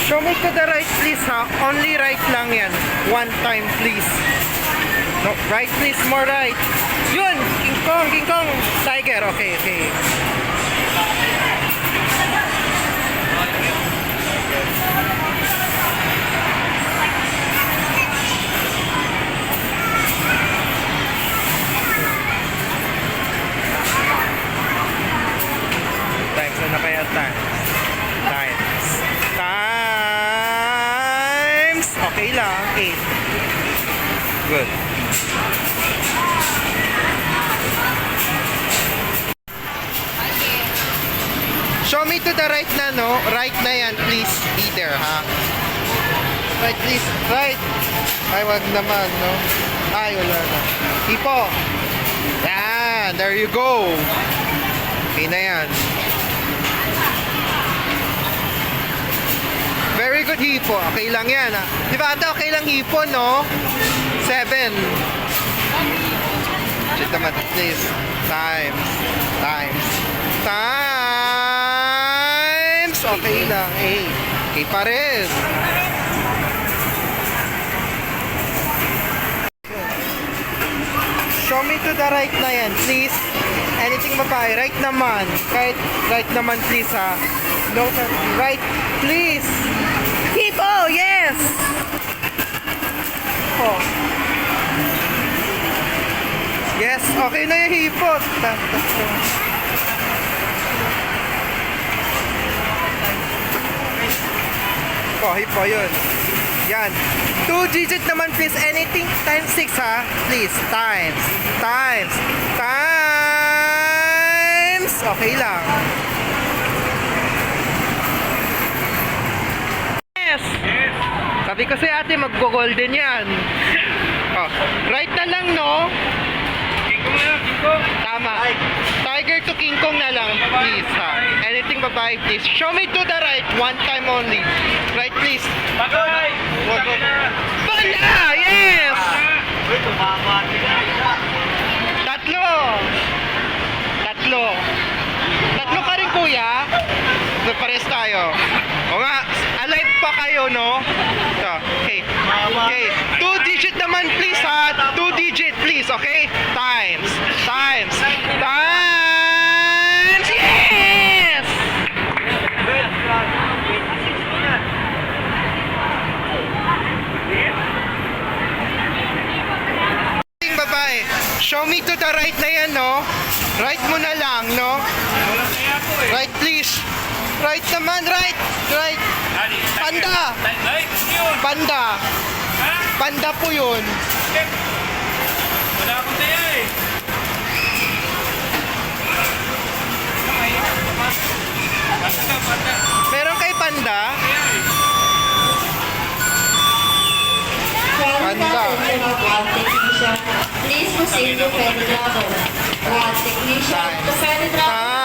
Show me to the right, please, ha? Only right lang yan. One time, please. No, right, please. More right. Yun! King Kong, King Kong. Tiger. Okay, okay. Times. Ano kaya times? Times. Times. Okay lang. 8. Good. Show me to the right na, no? Right na yan, please. Be there, ha? Right, please. Right. Ay, wag naman, no? Ay, wala na. Tipo. Yan. There you go. Okay na yan. Very good, hipo. Okay lang yan, ha? Di ba, ate, okay lang hipo, no? 7. Shit naman, please. Times. Times. Times. Okay lang, 8. Okay pa rin. Show me to the right na yan, please. Anything babae, right naman. Kahit right naman, please, ha. No, right, please. Hipo, yes! Oh. Yes, okay na yung hipo. Oh, hipo yun. Yan. 2 digit naman, please. Anything times 6, ha? Please. Times. Times. Times. Okay lang. Yes! Sabi ko si ate, mag-golden yan. Oh, right na lang, no? King Kong na, King Kong. Tama. Tiger to King Kong na lang, please, ha? Anything babae, please. Show me to the right, one time only. Right, please. Bagay! Banda! Yes! Uy, tumama. Tatlo! Tatlo. Tatlo ka rin, kuya? Pares tayo. O nga, alive pa kayo, no? So, okay. Okay. 2 digit naman, please, ha? 2 digit, please, okay? Times. Times. Times! Yes! Babae, show me to the right na yan, no? Right mo na lang, no? Wala kaya po eh. Right, please. Right naman, right. Right. Panda. Ay, yun. Panda. Ha? Panda po yun. Wala akong taya eh. Basta ka, basta. Meron kay panda? Panda. Please proceed to Federal. Technician to Federal.